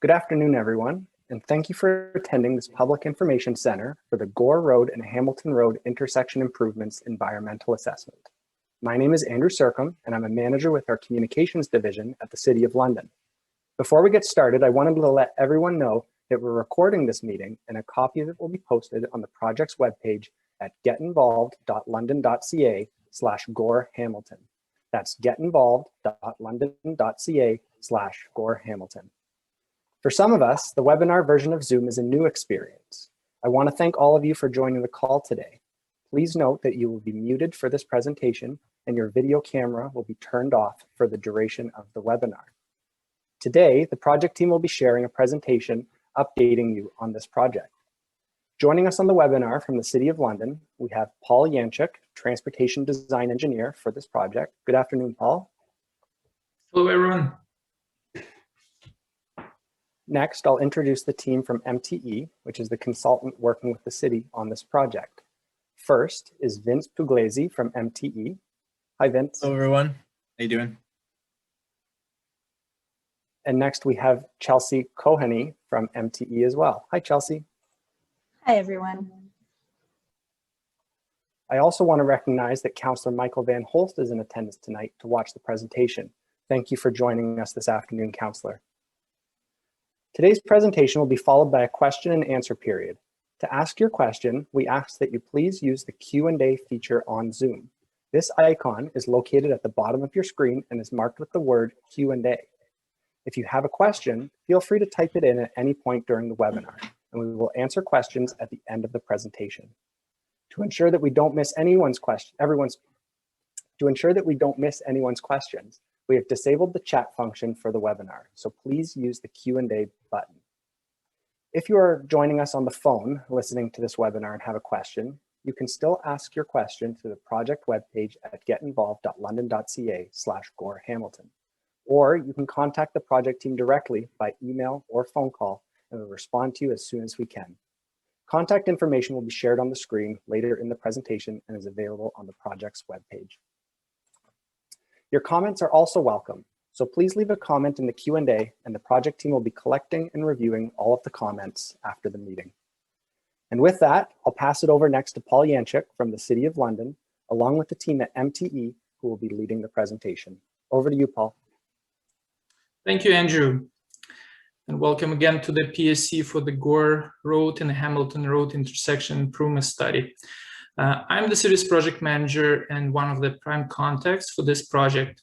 Good afternoon, everyone, and thank you for attending this Public Information Center for the Gore Road and Hamilton Road Intersection Improvements Environmental Assessment. My name is Andrew Sercombe, and I'm a manager with our Communications Division at the City of London. Before we get started, I wanted to let everyone know that we're recording this meeting, and a copy of it will be posted on the project's webpage at getinvolved.london.ca/Gore-Hamilton. That's getinvolved.london.ca/Gore-Hamilton. For some of us, the webinar version of Zoom is a new experience. I want to thank all of you for joining the call today. Please note that you will be muted for this presentation and your video camera will be turned off for the duration of the webinar. Today, the project team will be sharing a presentation updating you on this project. Joining us on the webinar from the City of London, we have Paul Yanchuk, Transportation Design Engineer for this project. Good afternoon, Paul. Hello, everyone. Next, I'll introduce the team from MTE, which is the consultant working with the city on this project. First is Vince Pugliese from MTE. Hi, Vince. Hello, everyone. How you doing? And next we have Chelsea Coheney from MTE as well. Hi, Chelsea. Hi, everyone. I also want to recognize that Councillor Michael Van Holst is in attendance tonight to watch the presentation. Thank you for joining us this afternoon, Councillor. Today's presentation will be followed by a question and answer period. To ask your question, we ask that you please use the Q&A feature on Zoom. This icon is located at the bottom of your screen and is marked with the word Q&A. If you have a question, feel free to type it in at any point during the webinar, and we will answer questions at the end of the presentation. To ensure that we don't miss anyone's questions, we have disabled the chat function for the webinar, so please use the Q&A button. If you are joining us on the phone listening to this webinar and have a question, you can still ask your question through the project webpage at getinvolved.london.ca/Gore-Hamilton. Or you can contact the project team directly by email or phone call, and we'll respond to you as soon as we can. Contact information will be shared on the screen later in the presentation and is available on the project's webpage. Your comments are also welcome, so please leave a comment in the Q&A and the project team will be collecting and reviewing all of the comments after the meeting. And with that, I'll pass it over next to Paul Yanchuk from the City of London, along with the team at MTE, who will be leading the presentation. Over to you, Paul. Thank you, Andrew. And welcome again to the PSC for the Gore Road and Hamilton Road Intersection Improvement Study. I'm the city's project manager and one of the prime contacts for this project.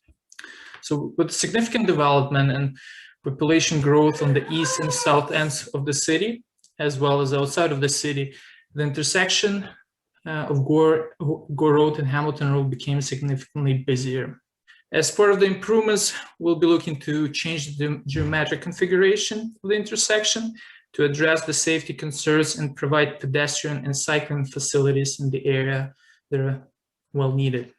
So with significant development and population growth on the east and south ends of the city, as well as outside of the city, the intersection of Gore Road and Hamilton Road became significantly busier. As part of the improvements, we'll be looking to change the geometric configuration of the intersection to address the safety concerns and provide pedestrian and cycling facilities in the area that are well needed.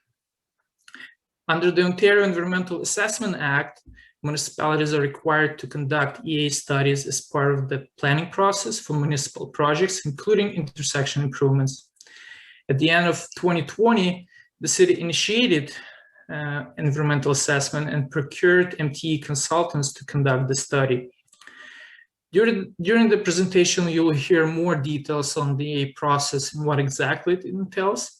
Under the Ontario Environmental Assessment Act, municipalities are required to conduct EA studies as part of the planning process for municipal projects, including intersection improvements. At the end of 2020, the city initiated environmental assessment and procured MTE consultants to conduct the study. During the presentation, you will hear more details on the EA process and what exactly it entails.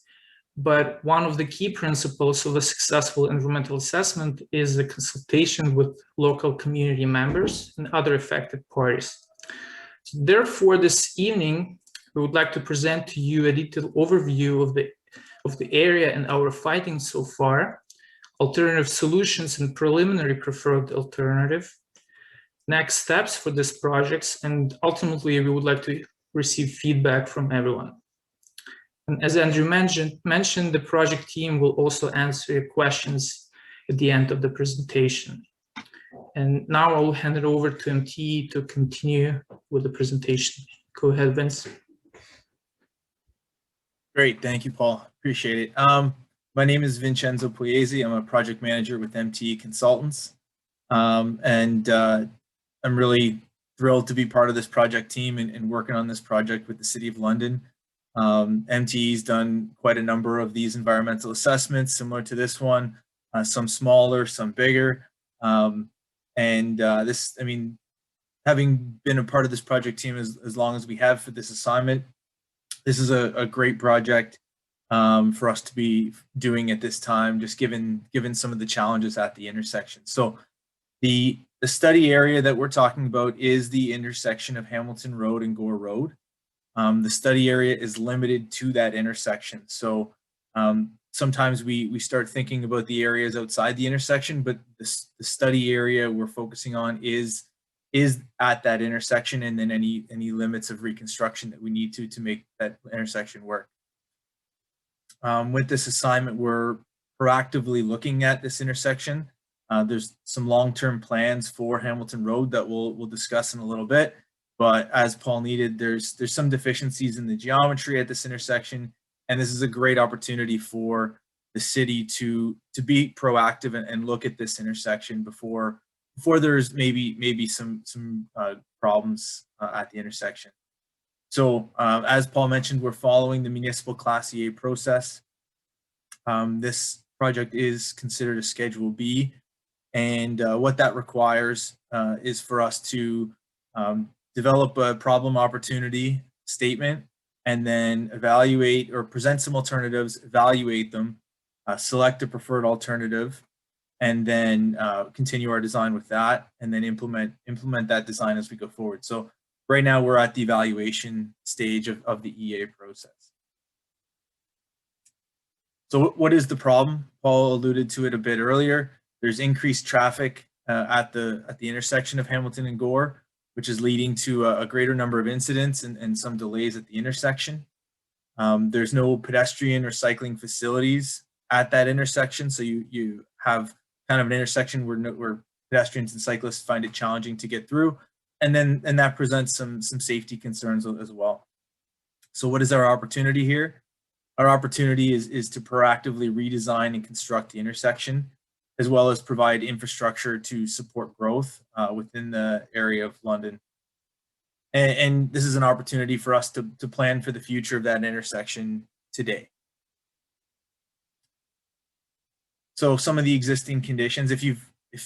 But one of the key principles of a successful environmental assessment is the consultation with local community members and other affected parties. So therefore, this evening, we would like to present to you a detailed overview of the area and our findings so far, alternative solutions and preliminary preferred alternative, next steps for these projects, and ultimately we would like to receive feedback from everyone. And as Andrew mentioned, the project team will also answer your questions at the end of the presentation. And now I'll hand it over to MTE to continue with the presentation. Go ahead, Vince. Great, thank you, Paul. Appreciate it. My name is Vincenzo Pugliese. I'm a project manager with MTE Consultants. I'm really thrilled to be part of this project team and working on this project with the City of London. MTE's done quite a number of these environmental assessments similar to this one, some smaller, some bigger. having been a part of this project team as long as we have for this assignment, this is a great project for us to be doing at this time, just given some of the challenges at the intersection. So the study area that we're talking about is the intersection of Hamilton Road and Gore Road. The study area is limited to that intersection. So sometimes we start thinking about the areas outside the intersection, but the study area we're focusing on is at that intersection, and then any limits of reconstruction that we need to make that intersection work. With this assignment, we're proactively looking at this intersection. There's some long-term plans for Hamilton Road that we'll discuss in a little bit, but as Paul needed, there's some deficiencies in the geometry at this intersection, and this is a great opportunity for the city to be proactive and look at this intersection before there's maybe some problems at the intersection. So as Paul mentioned, we're following the Municipal Class EA process. This project is considered a Schedule B, and what that requires is for us to develop a problem opportunity statement, and then evaluate or present some alternatives, evaluate them, select a preferred alternative, and then continue our design with that, and then implement that design as we go forward. So right now we're at the evaluation stage of the EA process. So what is the problem? Paul alluded to it a bit earlier. There's increased traffic at the intersection of Hamilton and Gore, which is leading to a greater number of incidents and some delays at the intersection. There's no pedestrian or cycling facilities at that intersection, so you have kind of an intersection where pedestrians and cyclists find it challenging to get through, and that presents some safety concerns as well. So what is our opportunity here? Our opportunity is to proactively redesign and construct the intersection, as well as provide infrastructure to support growth within the area of London. And this is an opportunity for us to plan for the future of that intersection today. So some of the existing conditions, if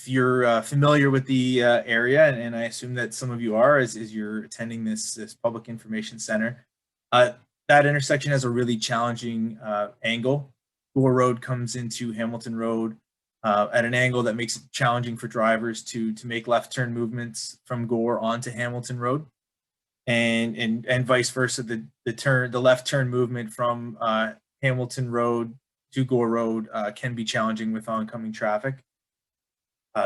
you're familiar with the area, and I assume that some of you are, as you're attending this public information center, that intersection has a really challenging angle. Gore Road comes into Hamilton Road at an angle that makes it challenging for drivers to make left turn movements from Gore onto Hamilton Road, and vice versa. The left turn movement from Hamilton Road to Gore Road can be challenging with oncoming traffic.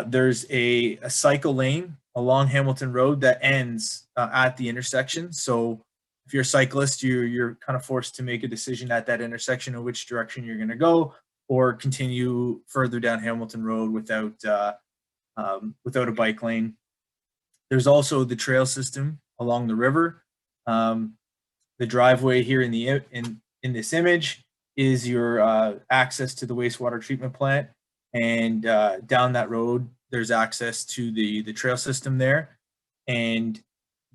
There's a cycle lane along Hamilton Road that ends at the intersection. So if you're a cyclist, you're kind of forced to make a decision at that intersection of which direction you're going to go, or continue further down Hamilton Road without a bike lane. There's also the trail system along the river. The driveway here in this image is your access to the wastewater treatment plant, and down that road there's access to the trail system there. And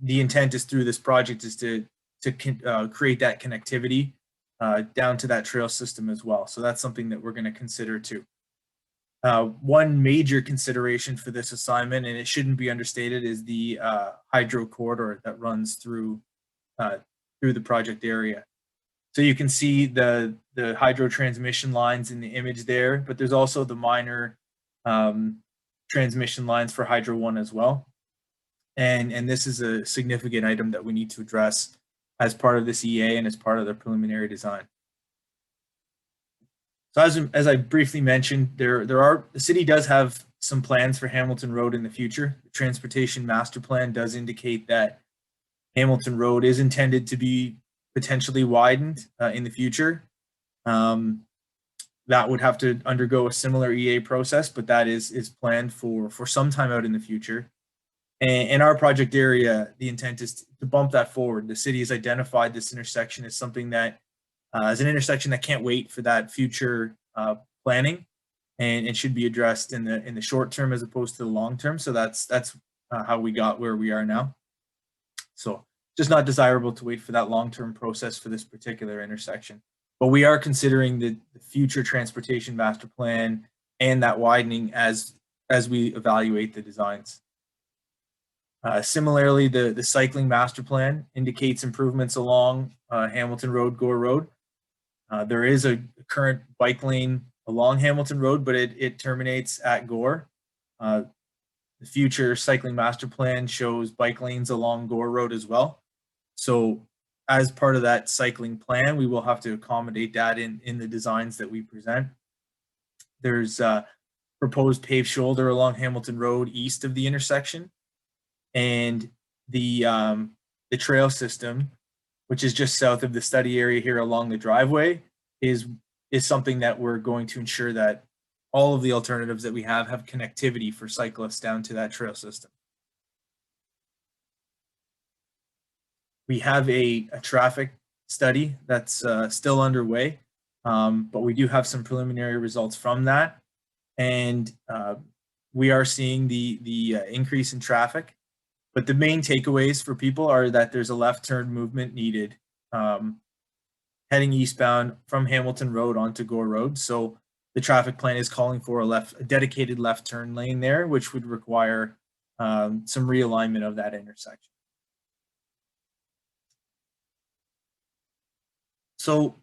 the intent is through this project is to create that connectivity down to that trail system as well. So that's something that we're going to consider too. One major consideration for this assignment, and it shouldn't be understated, is the hydro corridor that runs through the project area. So you can see the hydro transmission lines in the image there, but there's also the minor transmission lines for Hydro 1 as well. And this is a significant item that we need to address as part of this EA and as part of the preliminary design. So as I briefly mentioned, the city does have some plans for Hamilton Road in the future. The Transportation Master Plan does indicate that Hamilton Road is intended to be potentially widened in the future. That would have to undergo a similar EA process, but that is planned for some time out in the future. And in our project area, the intent is to bump that forward. The city has identified this intersection as something that is an intersection that can't wait for that future planning, and it should be addressed in the short term as opposed to the long term. So that's how we got where we are now. So just not desirable to wait for that long-term process for this particular intersection. But we are considering the future transportation master plan and that widening as we evaluate the designs. Similarly, the cycling master plan indicates improvements along Hamilton Road, Gore Road. There is a current bike lane along Hamilton Road, but it terminates at Gore. The future cycling master plan shows bike lanes along Gore Road as well. So as part of that cycling plan, we will have to accommodate that in the designs that we present. There's a proposed paved shoulder along Hamilton Road east of the intersection. And the trail system, which is just south of the study area here along the driveway, is something that we're going to ensure that all of the alternatives that we have connectivity for cyclists down to that trail system. We have a traffic study that's still underway, but we do have some preliminary results from that. And we are seeing the increase in traffic. But the main takeaways for people are that there's a left turn movement needed heading eastbound from Hamilton Road onto Gore Road. So the traffic plan is calling for a dedicated left turn lane there, which would require some realignment of that intersection. So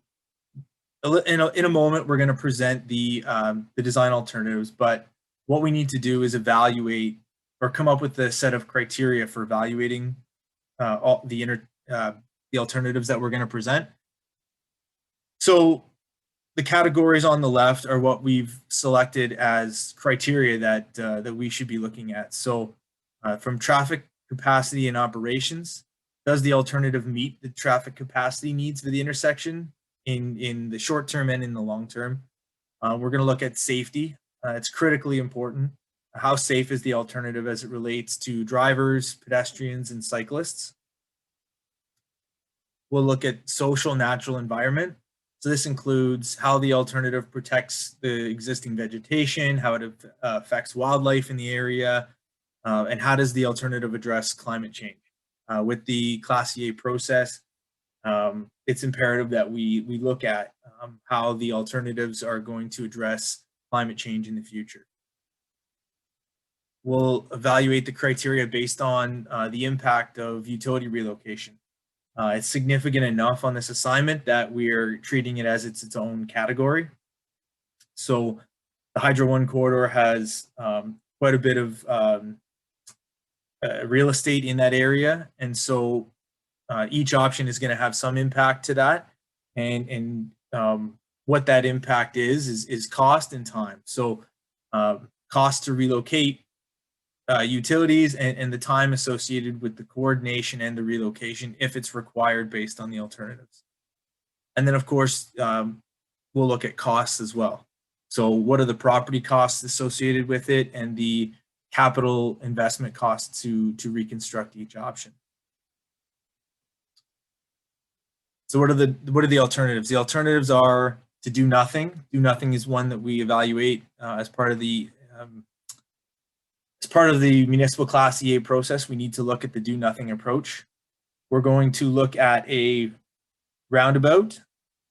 in a moment, we're going to present the design alternatives, but what we need to do is evaluate or come up with a set of criteria for evaluating all the alternatives that we're going to present. So the categories on the left are what we've selected as criteria that we should be looking at. So from traffic capacity and operations, does the alternative meet the traffic capacity needs for the intersection in the short term and in the long term? We're going to look at safety. It's critically important. How safe is the alternative as it relates to drivers, pedestrians, and cyclists? We'll look at social, natural environment. So this includes how the alternative protects the existing vegetation, how it affects wildlife in the area, and how does the alternative address climate change? With the Class EA process, it's imperative that we look at how the alternatives are going to address climate change in the future. We'll evaluate the criteria based on the impact of utility relocation. It's significant enough on this assignment that we're treating it as its own category. So the Hydro One corridor has quite a bit of real estate in that area, and so each option is going to have some impact to that, and what that impact is cost and time. So cost to relocate utilities and the time associated with the coordination and the relocation if it's required based on the alternatives. And then of course, we'll look at costs as well. So what are the property costs associated with it and the capital investment costs to reconstruct each option. So what are the alternatives? The alternatives are to do nothing. Do nothing is one that we evaluate as part of the Municipal Class EA process. We need to look at the do nothing approach. We're going to look at a roundabout,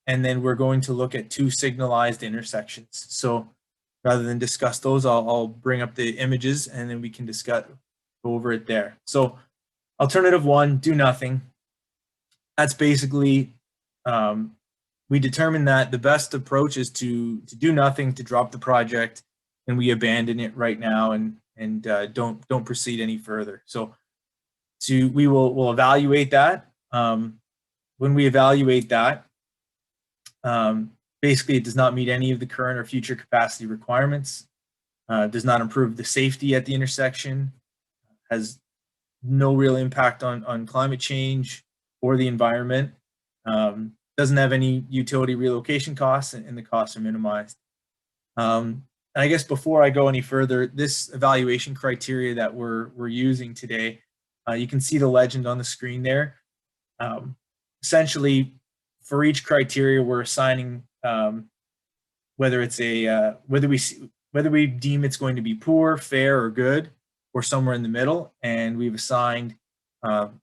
and then we're going to look at two signalized intersections. So rather than discuss those, I'll bring up the images and then we can go over it there. So alternative one, do nothing. That's basically, we determined that the best approach is to do nothing, to drop the project, and we abandon it right now and don't proceed any further. So we'll evaluate that. When we evaluate that, basically it does not meet any of the current or future capacity requirements, does not improve the safety at the intersection, has no real impact on climate change or the environment, doesn't have any utility relocation costs, and the costs are minimized. And I guess before I go any further, this evaluation criteria that we're using today, you can see the legend on the screen there. Essentially, for each criteria, we're assigning whether we deem it's going to be poor, fair, or good, or somewhere in the middle, and we've assigned an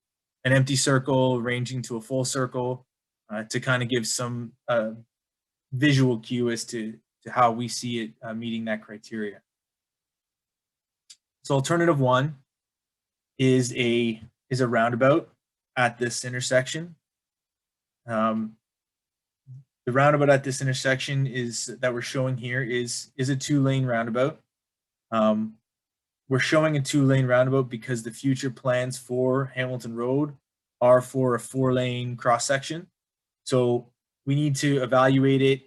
empty circle ranging to a full circle to kind of give some visual cue as to how we see it meeting that criteria. So alternative one is a roundabout at this intersection. The roundabout at this intersection that we're showing here is a 2-lane roundabout. We're showing a 2-lane roundabout because the future plans for Hamilton Road are for a 4-lane cross section. So we need to evaluate it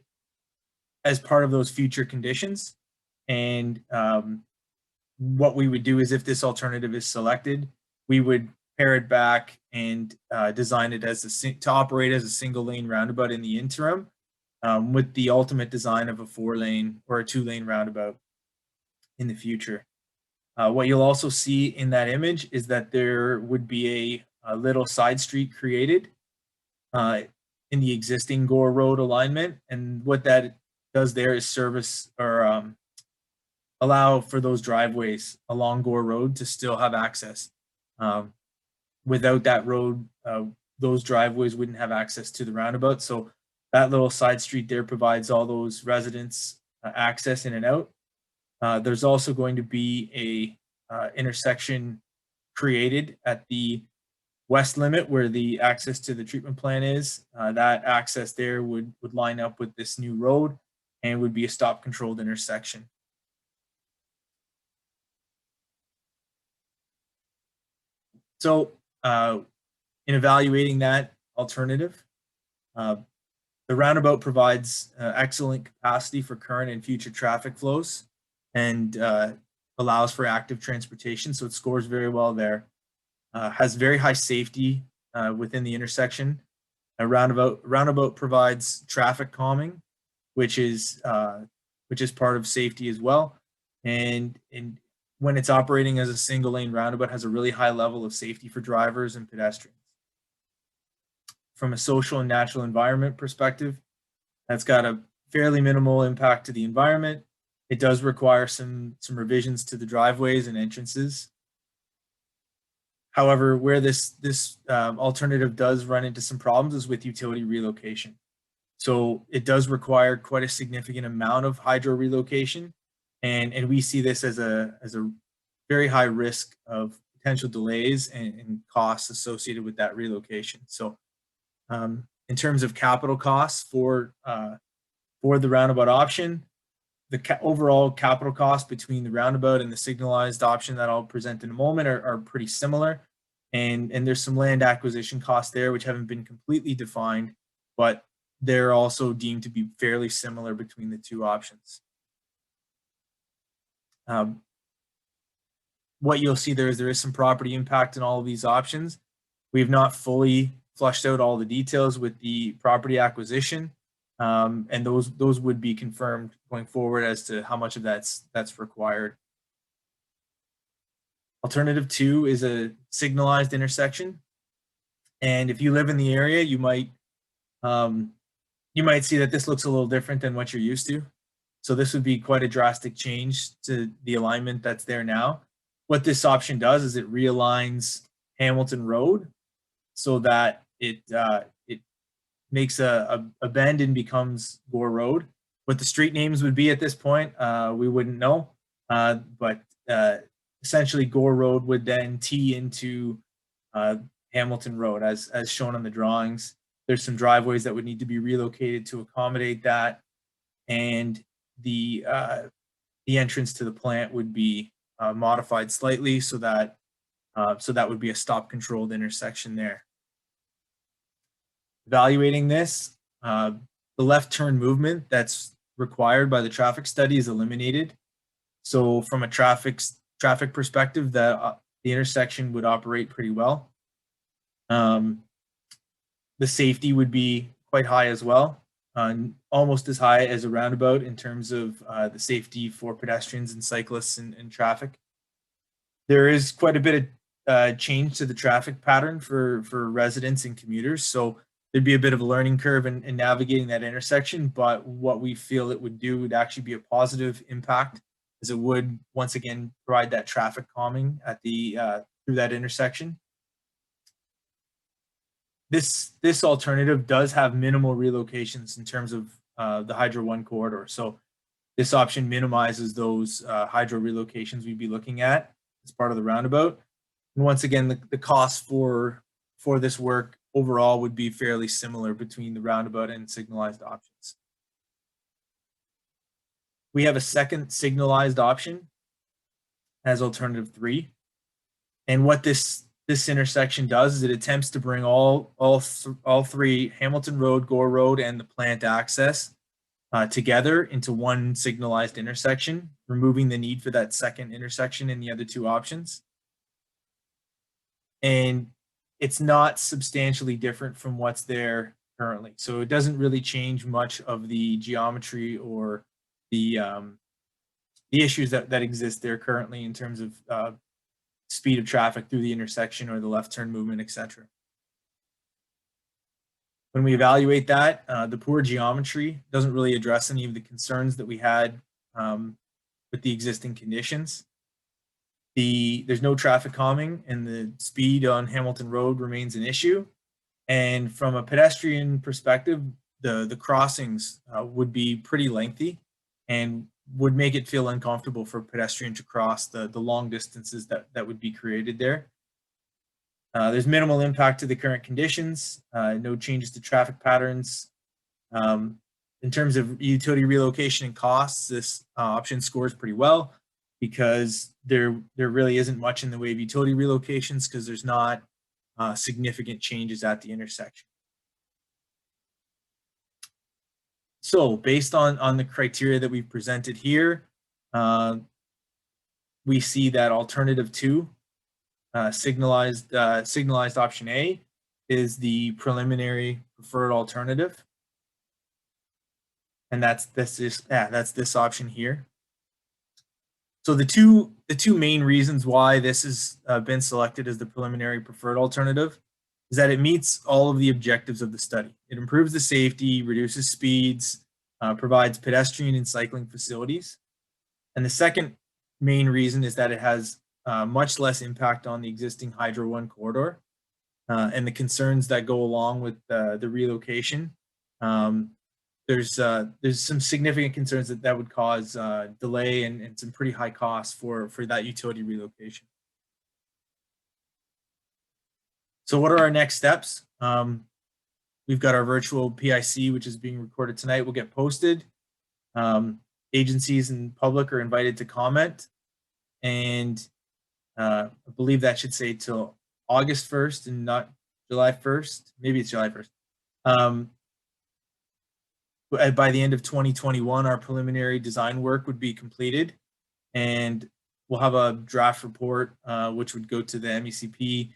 as part of those future conditions. And what we would do is, if this alternative is selected, we would pare it back and design it as to operate as a 1-lane roundabout in the interim, with the ultimate design of a 4-lane or a 2-lane roundabout in the future. What you'll also see in that image is that there would be a little side street created in the existing Gore Road alignment, and what that does there is service or allow for those driveways along Gore Road to still have access. Without that road, those driveways wouldn't have access to the roundabout. So that little side street there provides all those residents access in and out. There's also going to be a intersection created at the west limit where the access to the treatment plant is. That access there would line up with this new road and would be a stop controlled intersection. So in evaluating that alternative, the roundabout provides excellent capacity for current and future traffic flows and allows for active transportation. So it scores very well there. Has very high safety within the intersection. A roundabout provides traffic calming, which is part of safety as well. And when it's operating as a 1-lane roundabout, has a really high level of safety for drivers and pedestrians. From a social and natural environment perspective, that's got a fairly minimal impact to the environment. It does require some revisions to the driveways and entrances. However, where this alternative does run into some problems is with utility relocation. So it does require quite a significant amount of hydro relocation, and we see this as a very high risk of potential delays and costs associated with that relocation. So in terms of capital costs for the roundabout option, the overall capital cost between the roundabout and the signalized option that I'll present in a moment are pretty similar. And there's some land acquisition costs there which haven't been completely defined, but they're also deemed to be fairly similar between the two options. What you'll see there is some property impact in all of these options. We've not fully flushed out all the details with the property acquisition. And those would be confirmed going forward as to how much of that's required. Alternative 2 is a signalized intersection, and if you live in the area, you might see that this looks a little different than what you're used to. So this would be quite a drastic change to the alignment that's there now. What this option does is it realigns Hamilton Road so that it makes a bend and becomes Gore Road. What the street names would be at this point, we wouldn't know, but essentially Gore Road would then tee into Hamilton Road as shown on the drawings. There's some driveways that would need to be relocated to accommodate that, and the entrance to the plant would be modified slightly so that would be a stop controlled intersection there. Evaluating this, the left turn movement that's required by the traffic study is eliminated. So from a traffic perspective, the intersection would operate pretty well. The safety would be quite high as well, almost as high as a roundabout in terms of the safety for pedestrians and cyclists and traffic. There is quite a bit of change to the traffic pattern for residents and commuters, so there'd be a bit of a learning curve in navigating that intersection, but what we feel it would do would actually be a positive impact, as it would once again provide that traffic calming at the through that intersection. This alternative does have minimal relocations in terms of the Hydro 1 corridor. So this option minimizes those hydro relocations we'd be looking at as part of the roundabout. And once again, the cost for this work overall would be fairly similar between the roundabout and signalized options. We have a second signalized option as alternative 3. And what this intersection does is it attempts to bring all three, Hamilton Road, Gore Road, and the plant access together into one signalized intersection, removing the need for that second intersection in the other two options. And it's not substantially different from what's there currently. So it doesn't really change much of the geometry or the issues that exist there currently in terms of speed of traffic through the intersection or the left turn movement, etc. When we evaluate that, the poor geometry doesn't really address any of the concerns that we had with the existing conditions. There's no traffic calming, and the speed on Hamilton Road remains an issue. And from a pedestrian perspective, the crossings would be pretty lengthy and would make it feel uncomfortable for a pedestrian to cross the long distances that would be created there. There's minimal impact to the current conditions, no changes to traffic patterns. In terms of utility relocation and costs, this option scores pretty well because there really isn't much in the way of utility relocations because there's not significant changes at the intersection. So based on the criteria that we've presented here, we see that alternative 2, signalized option A, is the preliminary preferred alternative. And that's this option here. So the two main reasons why this has been selected as the preliminary preferred alternative is that it meets all of the objectives of the study. It improves the safety, reduces speeds, provides pedestrian and cycling facilities. And the second main reason is that it has much less impact on the existing Hydro 1 corridor and the concerns that go along with the relocation. There's some significant concerns that would cause delay and some pretty high costs for that utility relocation. So what are our next steps? We've got our virtual PIC, which is being recorded tonight, will get posted. Agencies and public are invited to comment. And I believe that should say till August 1st and not July 1st. Maybe it's July 1st. By the end of 2021, our preliminary design work would be completed, and we'll have a draft report, which would go to the MECP,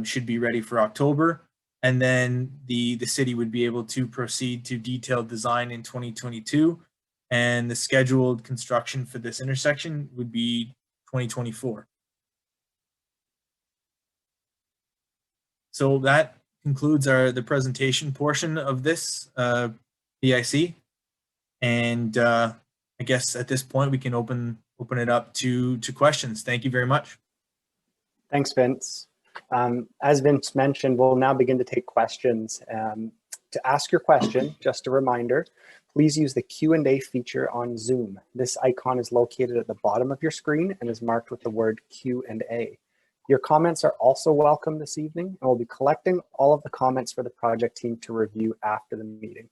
should be ready for October. And then the city would be able to proceed to detailed design in 2022. And the scheduled construction for this intersection would be 2024. So that concludes the presentation portion of this PIC. And I guess at this point we can open it up to questions. Thank you very much. Thanks, Vince. As Vince mentioned, we'll now begin to take questions. To ask your question, just a reminder, please use the Q&A feature on Zoom. This icon is located at the bottom of your screen and is marked with the word Q&A. Your comments are also welcome this evening, and we'll be collecting all of the comments for the project team to review after the meeting.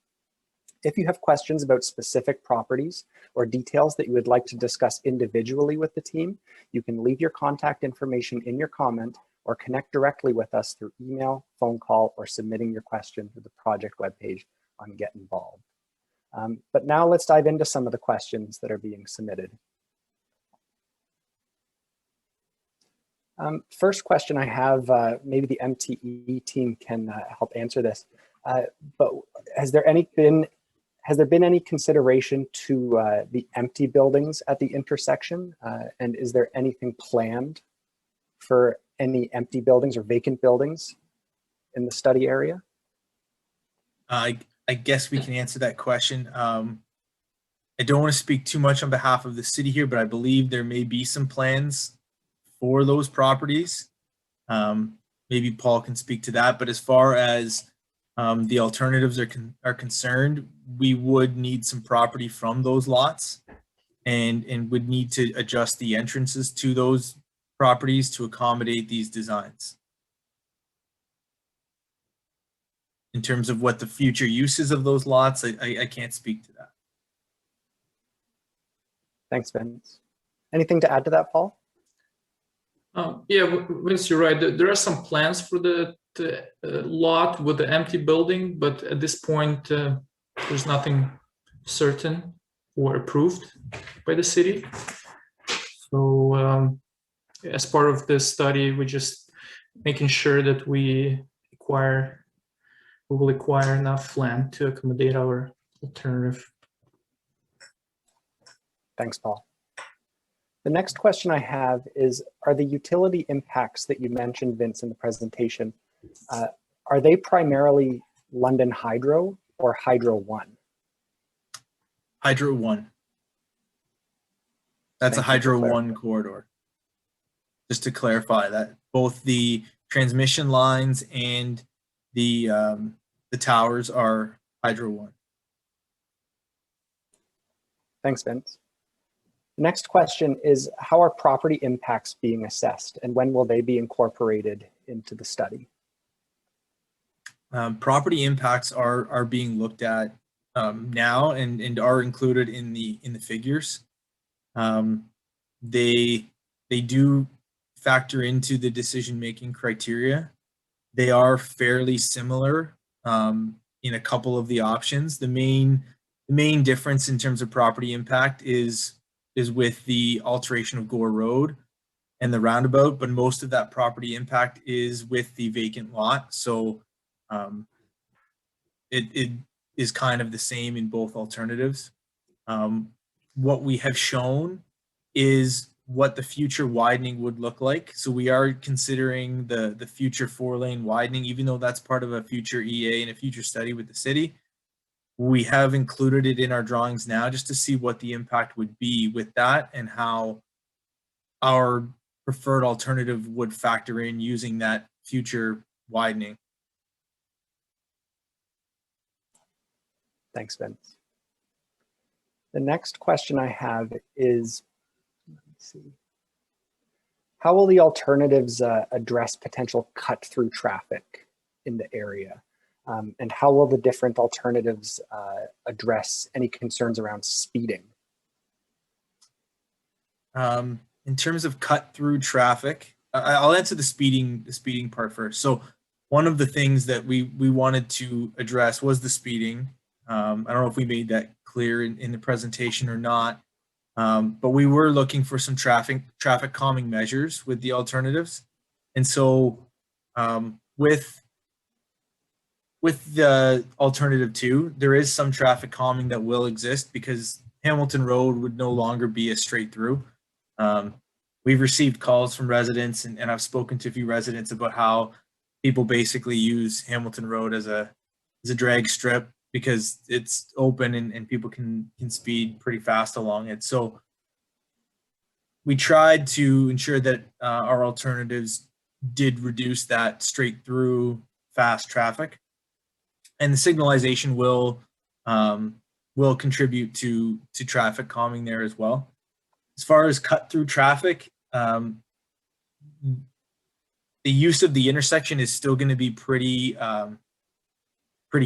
If you have questions about specific properties or details that you would like to discuss individually with the team, you can leave your contact information in your comment or connect directly with us through email, phone call, or submitting your question through the project webpage on Get Involved. But now let's dive into some of the questions that are being submitted. First question I have, maybe the MTE team can help answer this, but has there been any consideration to the empty buildings at the intersection? And is there anything planned for any empty buildings or vacant buildings in the study area? I guess we can answer that question. I don't want to speak too much on behalf of the city here, but I believe there may be some plans for those properties. Maybe Paul can speak to that, but as far as the alternatives are concerned, we would need some property from those lots and would need to adjust the entrances to those properties to accommodate these designs. In terms of what the future uses of those lots, I can't speak to that. Thanks, Vince. Anything to add to that, Paul? Yeah, Vince, you're right. There are some plans for the lot with the empty building, but at this point, there's nothing certain or approved by the city. So as part of this study, we're just making sure that we will acquire enough land to accommodate our alternative. Thanks, Paul. The next question I have is, are the utility impacts that you mentioned, Vince, in the presentation, are they primarily London Hydro or Hydro One? Hydro One. That's a Hydro One corridor. Just to clarify that both the transmission lines and the towers are Hydro One. Thanks, Vince. The next question is, how are property impacts being assessed, and when will they be incorporated into the study? Property impacts are being looked at now and are included in the figures. They do factor into the decision-making criteria. They are fairly similar in a couple of the options. The main difference in terms of property impact is with the alteration of Gore Road and the roundabout, but most of that property impact is with the vacant lot. So it is kind of the same in both alternatives. What we have shown is what the future widening would look like. So we are considering the future 4-lane widening, even though that's part of a future EA and a future study with the city. We have included it in our drawings now just to see what the impact would be with that and how our preferred alternative would factor in using that future widening. Thanks, Vince. The next question I have is, let's see, how will the alternatives address potential cut-through traffic in the area? And how will the different alternatives address any concerns around speeding? In terms of cut-through traffic, I'll answer the speeding part first. So one of the things that we wanted to address was the speeding. I don't know if we made that clear in the presentation or not, but we were looking for some traffic calming measures with the alternatives. And so with the alternative 2, there is some traffic calming that will exist because Hamilton Road would no longer be a straight through. We've received calls from residents and I've spoken to a few residents about how people basically use Hamilton Road as a drag strip because it's open and people can speed pretty fast along it. So we tried to ensure that our alternatives did reduce that straight through fast traffic. And the signalization will contribute to traffic calming there as well. As far as cut through traffic, the use of the intersection is still going to be pretty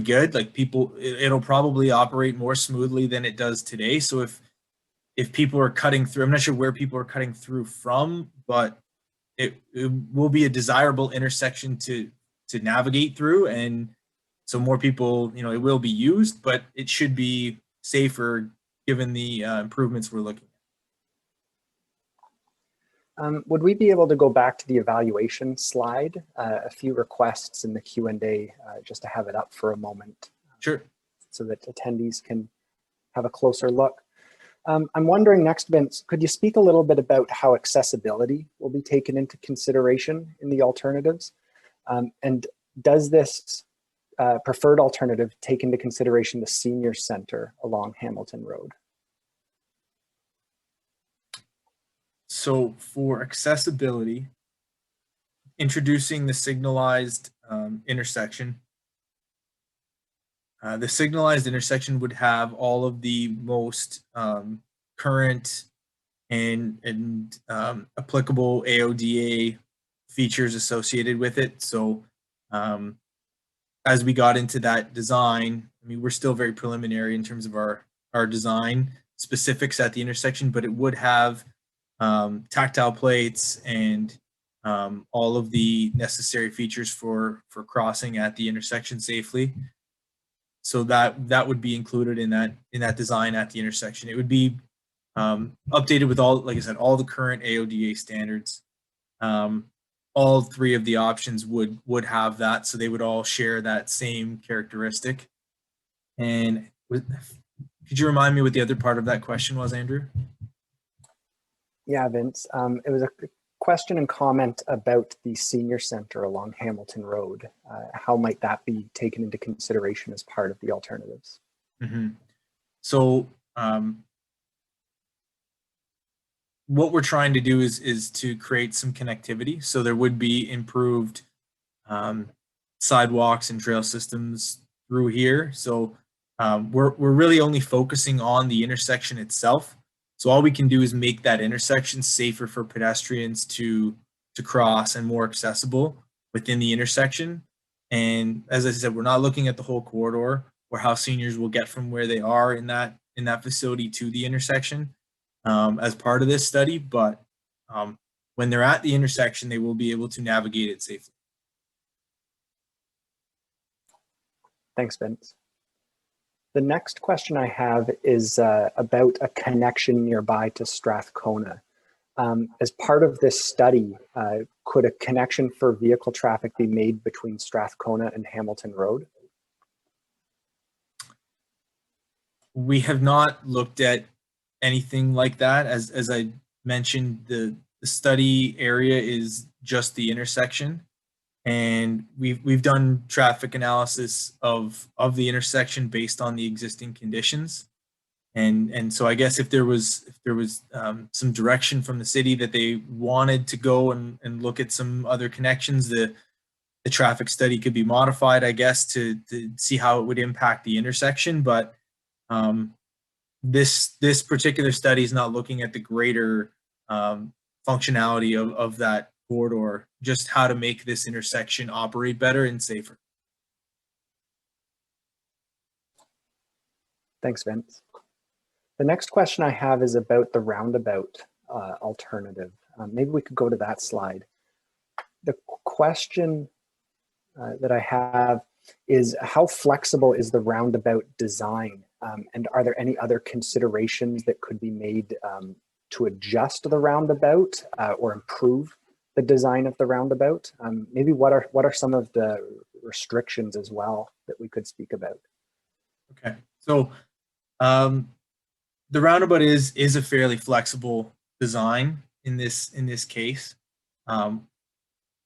good. Like it'll probably operate more smoothly than it does today. So if people are cutting through, I'm not sure where people are cutting through from, but it will be a desirable intersection to navigate through. And so more people, it will be used, but it should be safer given the improvements we're looking at. Would we be able to go back to the evaluation slide? A few requests in the Q&A just to have it up for a moment. Sure. So that attendees can have a closer look. I'm wondering next, Vince, could you speak a little bit about how accessibility will be taken into consideration in the alternatives? And does this preferred alternative take into consideration the senior center along Hamilton Road? So for accessibility, introducing the signalized intersection. The signalized intersection would have all of the most current and applicable AODA features associated with it. So as we got into that design, I mean, we're still very preliminary in terms of our design specifics at the intersection, but it would have tactile plates and all of the necessary features for crossing at the intersection safely. So that would be included in that design at the intersection. It would be updated with all, like I said, all the current AODA standards. All three of the options would have that, so they would all share that same characteristic. And could you remind me what the other part of that question was, Andrew? Yeah, Vince. It was a question and comment about the senior center along Hamilton Road. How might that be taken into consideration as part of the alternatives? Mm-hmm. So what we're trying to do is to create some connectivity. So there would be improved sidewalks and trail systems through here. So we're really only focusing on the intersection itself. So all we can do is make that intersection safer for pedestrians to cross and more accessible within the intersection. And as I said, we're not looking at the whole corridor or how seniors will get from where they are in that facility to the intersection as part of this study. But when they're at the intersection, they will be able to navigate it safely. Thanks, Vince. The next question I have is about a connection nearby to Strathcona. As part of this study, could a connection for vehicle traffic be made between Strathcona and Hamilton Road? We have not looked at anything like that. As I mentioned, the study area is just the intersection. And we've done traffic analysis of the intersection based on the existing conditions, and so I guess if there was some direction from the city that they wanted to go and look at some other connections, the traffic study could be modified, I guess, to see how it would impact the intersection. But this particular study is not looking at the greater functionality of that corridor, just how to make this intersection operate better and safer. Thanks, Vince. The next question I have is about the roundabout alternative. Maybe we could go to that slide. The question that I have is, how flexible is the roundabout design? And are there any other considerations that could be made to adjust the roundabout or improve the design of the roundabout? Maybe what are some of the restrictions as well that we could speak about? Okay, so the roundabout is a fairly flexible design in this case.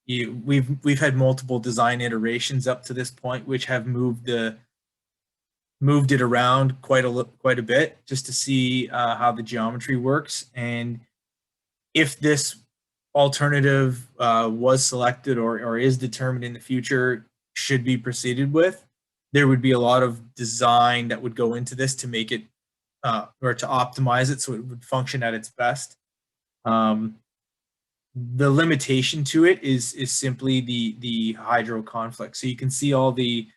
We've had multiple design iterations up to this point, which have moved it around quite a bit just to see how the geometry works. And if this alternative was selected or is determined in the future, should be proceeded with, there would be a lot of design that would go into this to make it or to optimize it so it would function at its best. The limitation to it is simply the hydro conflict. So you can see all the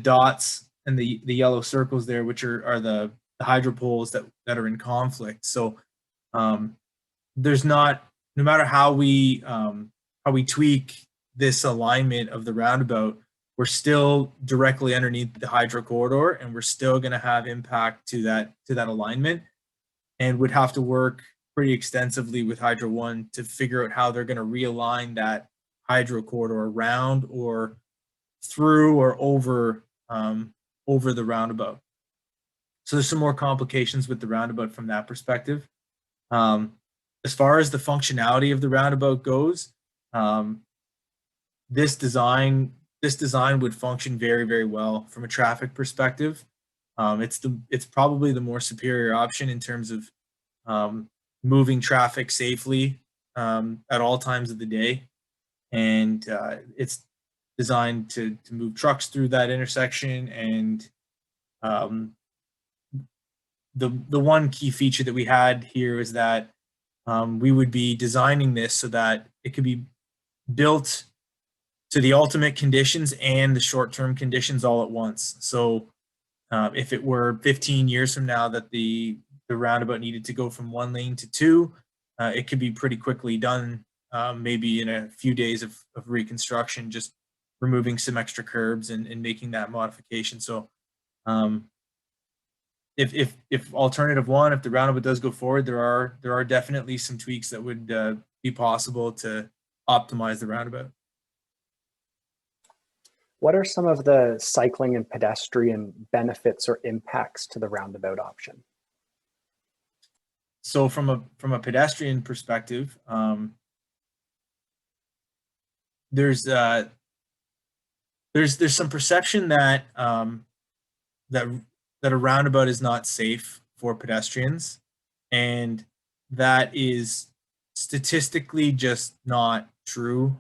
dots and the yellow circles there, which are the hydro poles that are in conflict. So there's not, no matter how we tweak this alignment of the roundabout, we're still directly underneath the hydro corridor, and we're still going to have impact to that alignment, and would have to work pretty extensively with Hydro One to figure out how they're going to realign that hydro corridor around or through or over the roundabout. So there's some more complications with the roundabout from that perspective. As far as the functionality of the roundabout goes, this design would function very, very well from a traffic perspective. It's probably the more superior option in terms of moving traffic safely at all times of the day, and it's designed to move trucks through that intersection and the one key feature that we had here is that we would be designing this so that it could be built to the ultimate conditions and the short-term conditions all at once. So if it were 15 years from now that the roundabout needed to go from 1 lane to 2, it could be pretty quickly done, maybe in a few days of reconstruction, just removing some extra curbs and making that modification. So if alternative one, if the roundabout does go forward, there are definitely some tweaks that would be possible to optimize the roundabout. What are some of the cycling and pedestrian benefits or impacts to the roundabout option? So from a pedestrian perspective, there's some perception that that a roundabout is not safe for pedestrians, and that is statistically just not true.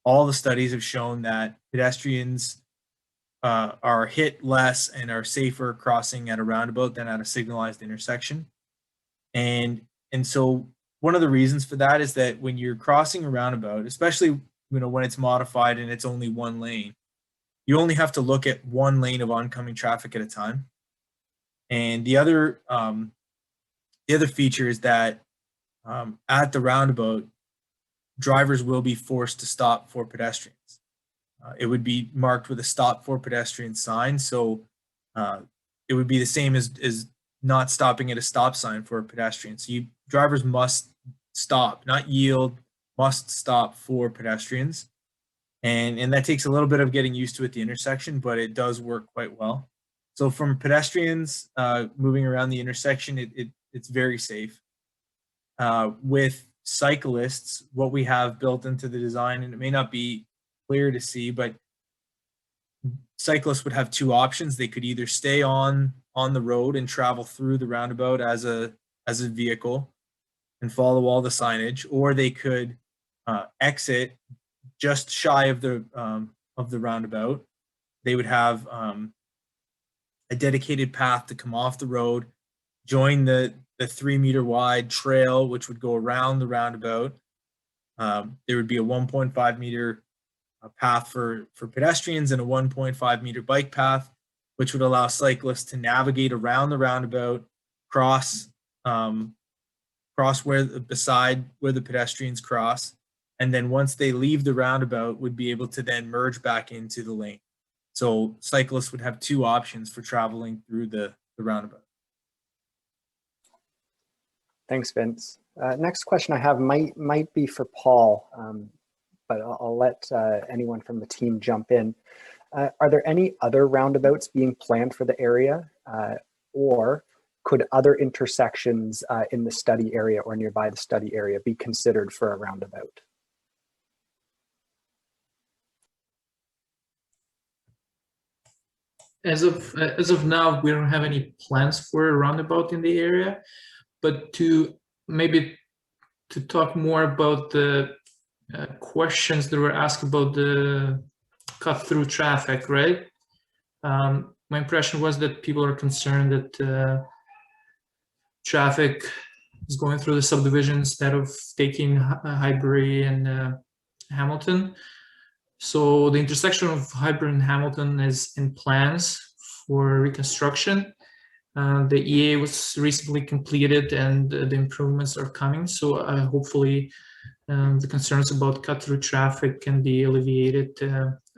All the studies have shown that pedestrians are hit less and are safer crossing at a roundabout than at a signalized intersection. And so one of the reasons for that is that when you're crossing a roundabout, especially when it's modified and it's only 1 lane, you only have to look at 1 lane of oncoming traffic at a time. And the other feature is that at the roundabout, drivers will be forced to stop for pedestrians. It would be marked with a stop for pedestrian sign. So it would be the same as not stopping at a stop sign for a pedestrian. So drivers must stop, not yield, must stop for pedestrians. And that takes a little bit of getting used to at the intersection, but it does work quite well. So from pedestrians moving around the intersection, it's very safe. With cyclists, what we have built into the design, and it may not be clear to see, but cyclists would have 2 options. They could either stay on the road and travel through the roundabout as a vehicle and follow all the signage, or they could exit just shy of the roundabout. They would have a dedicated path to come off the road, join the 3-meter wide trail, which would go around the roundabout. There would be a 1.5 meter path for pedestrians and a 1.5 meter bike path, which would allow cyclists to navigate around the roundabout, cross beside where the pedestrians cross, and then once they leave the roundabout, would be able to then merge back into the lane. So cyclists would have 2 options for traveling through the roundabout. Thanks, Vince. Next question I have might be for Paul, but I'll let anyone from the team jump in. Are there any other roundabouts being planned for the area, or could other intersections in the study area or nearby the study area be considered for a roundabout? As of now, we don't have any plans for a roundabout in the area, but to talk more about the questions that were asked about the cut-through traffic, right? My impression was that people are concerned that traffic is going through the subdivision instead of taking Highbury and Hamilton. So the intersection of Highbury and Hamilton is in plans for reconstruction. The EA was recently completed and the improvements are coming. So hopefully the concerns about cut-through traffic can be alleviated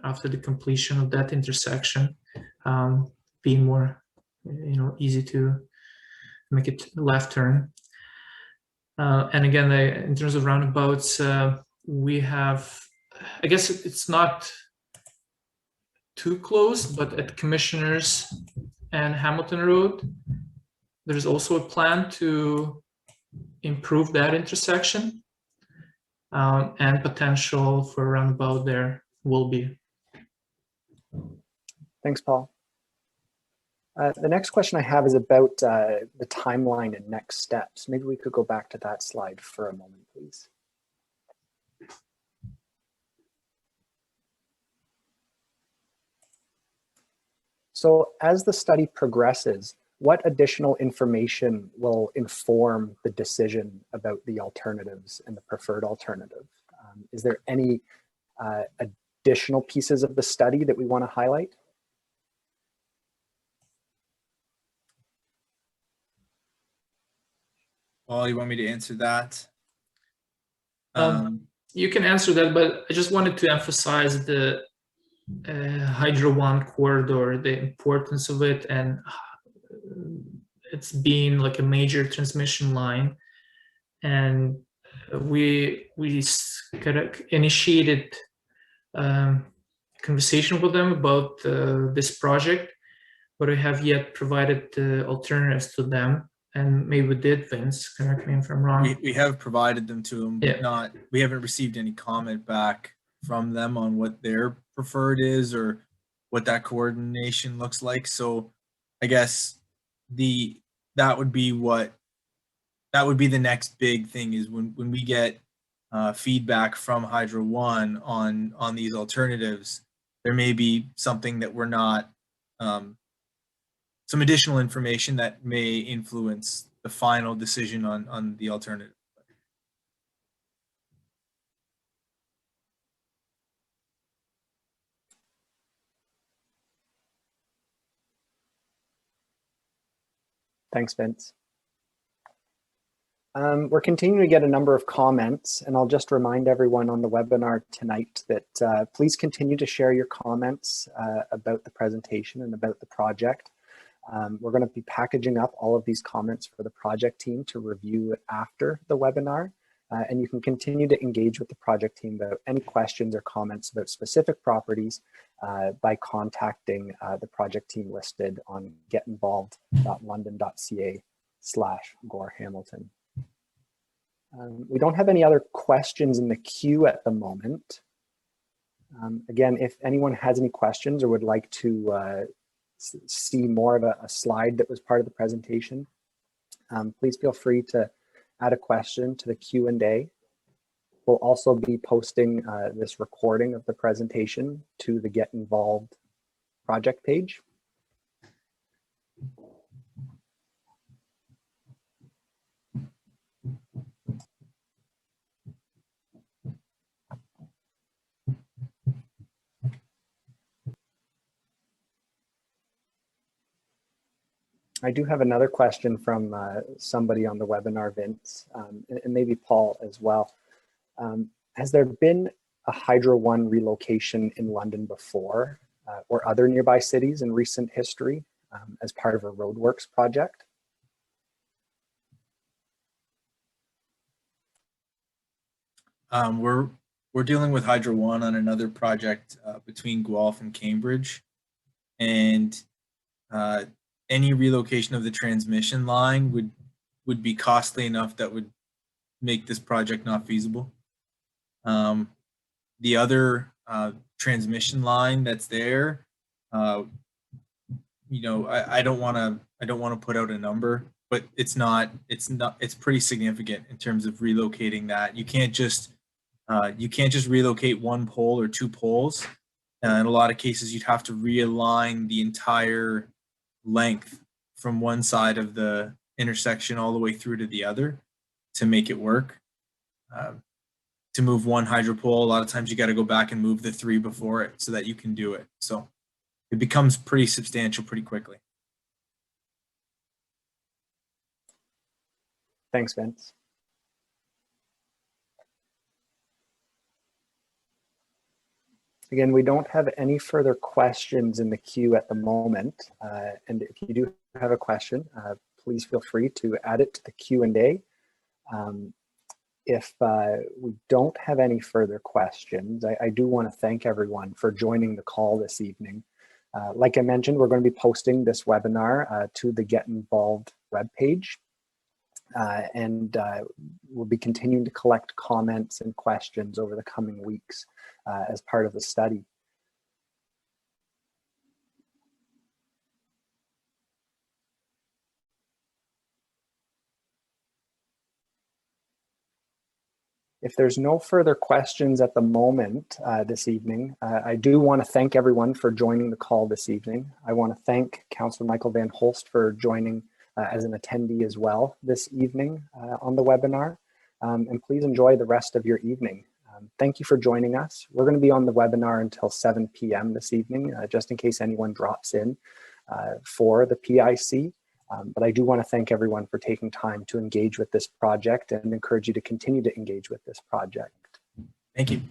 after the completion of that intersection, being more, easy to make it a left turn. And again, in terms of roundabouts, we have, I guess it's not too close, but at Commissioners and Hamilton Road, there's also a plan to improve that intersection, and potential for a roundabout there will be. Thanks, Paul. The next question I have is about the timeline and next steps. Maybe we could go back to that slide for a moment, please. So as the study progresses, what additional information will inform the decision about the alternatives and the preferred alternative? Is there any additional pieces of the study that we want to highlight? Paul, you want me to answer that? You can answer that, but I just wanted to emphasize the Hydro One corridor, the importance of it, and it's being like a major transmission line. And we kind of initiated conversation with them about this project, but we have yet provided the alternatives to them. And maybe we did, Vince, correct me if I'm wrong. We have provided them to them, but Yeah. we haven't received any comment back from them on what their preferred is or what that coordination looks like. So I guess that would be the next big thing, is when we get feedback from Hydro One on these alternatives, there may be something that we're not, some additional information that may influence the final decision on the alternative. Thanks, Vince. We're continuing to get a number of comments, and I'll just remind everyone on the webinar tonight that please continue to share your comments about the presentation and about the project. We're going to be packaging up all of these comments for the project team to review after the webinar, and you can continue to engage with the project team about any questions or comments about specific properties by contacting the project team listed on getinvolved.london.ca/Gore Hamilton. We don't have any other questions in the queue at the moment. Again, if anyone has any questions or would like to see more of a slide that was part of the presentation, please feel free to add a question to the Q&A. We'll also be posting this recording of the presentation to the Get Involved project page. I do have another question from somebody on the webinar, Vince, and maybe Paul as well. Has there been a Hydro One relocation in London before or other nearby cities in recent history as part of a roadworks project? We're dealing with Hydro One on another project between Guelph and Cambridge, and any relocation of the transmission line would be costly enough that would make this project not feasible. The other transmission line that's there, you know, I don't want to put out a number, but it's pretty significant in terms of relocating that. You can't just relocate one pole or two poles. In a lot of cases, you'd have to realign the entire length from one side of the intersection all the way through to the other to make it work. To move one hydro pole, a lot of times you got to go back and move the three before it so that you can do it. So it becomes pretty substantial pretty quickly. Thanks, Vince. Again, we don't have any further questions in the queue at the moment. And if you do have a question, please feel free to add it to the Q&A. If we don't have any further questions, I do want to thank everyone for joining the call this evening. Like I mentioned, we're going to be posting this webinar to the Get Involved webpage. And we'll be continuing to collect comments and questions over the coming weeks as part of the study. If there's no further questions at the moment this evening, I do want to thank everyone for joining the call this evening. I want to thank Councillor Michael Van Holst for joining as an attendee as well this evening on the webinar. And please enjoy the rest of your evening. Thank you for joining us. We're going to be on the webinar until 7 p.m. this evening, just in case anyone drops in for the PIC. But I do want to thank everyone for taking time to engage with this project and encourage you to continue to engage with this project. Thank you.